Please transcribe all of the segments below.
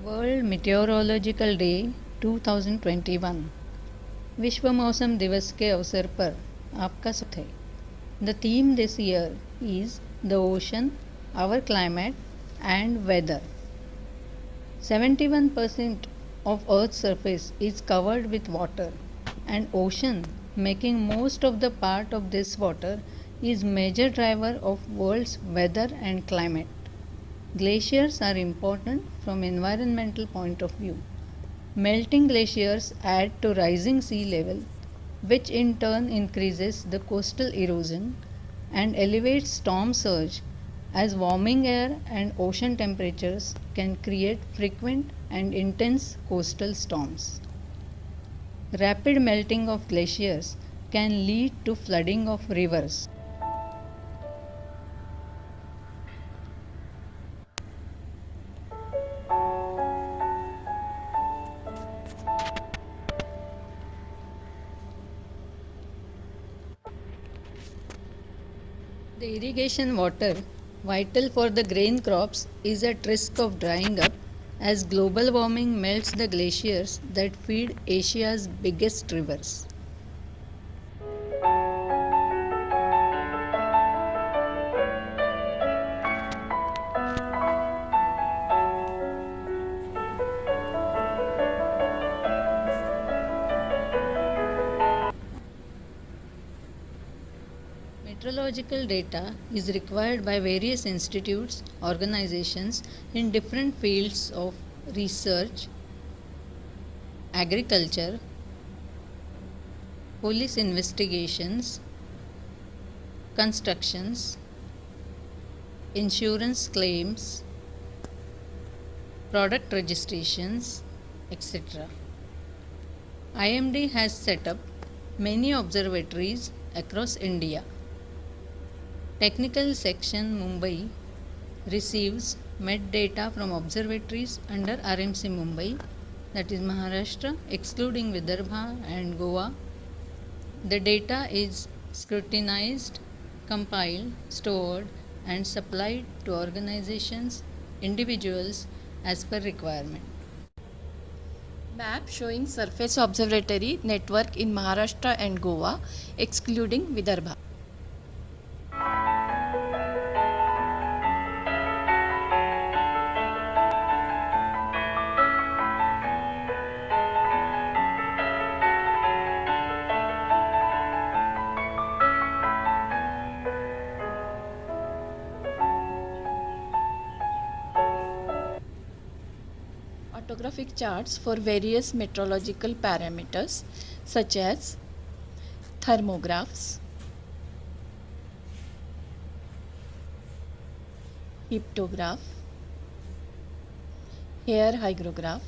World meteorological day 2021 विश्व मौसम दिवस के अवसर पर आपका स्वागत है। The theme this year is the ocean, our climate and weather. 71% of Earth's surface is covered with water, and ocean, making most of the part of this water, is major driver of world's weather and climate. Glaciers are important from environmental point of view. Melting glaciers add to rising sea level, which in turn increases the coastal erosion and elevates storm surge, as warming air and ocean temperatures can create frequent and intense coastal storms. Rapid melting of glaciers can lead to flooding of rivers. The irrigation water, vital for the grain crops, is at risk of drying up as global warming melts the glaciers that feed Asia's biggest rivers. Meteorological data is required by various institutes, organizations in different fields of research, agriculture, police investigations, constructions, insurance claims, product registrations, etc. IMD has set up many observatories across India. Technical Section Mumbai receives met data from observatories under RMC Mumbai, that is Maharashtra, excluding Vidarbha and Goa. The data is scrutinized, compiled, stored and supplied to organizations, individuals as per requirement. Map showing surface observatory network in Maharashtra and Goa, excluding Vidarbha. Orthographic charts for various meteorological parameters such as thermographs, hyptograph, hair hygrograph,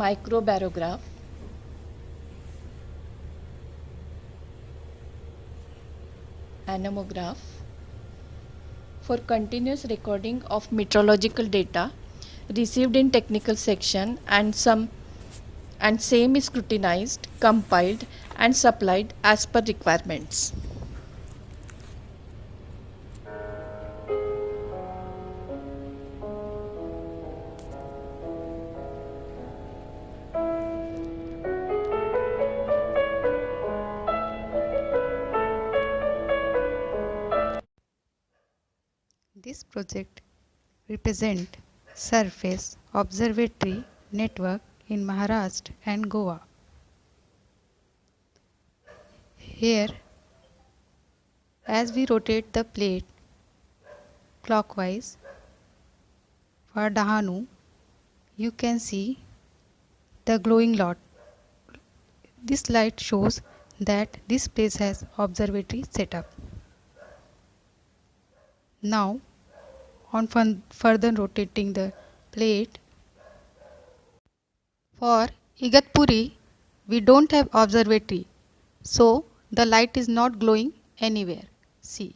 microbarograph, anemograph, for continuous recording of meteorological data received in technical section and same is scrutinized, compiled and supplied as per requirements. This project represents Surface Observatory Network in Maharashtra and Goa. Here, as we rotate the plate clockwise for Dahanu, you can see the glowing lot. This light shows that this place has observatory setup. Now, on further rotating the plate, for Igatpuri, we don't have observatory, so the light is not glowing anywhere. See.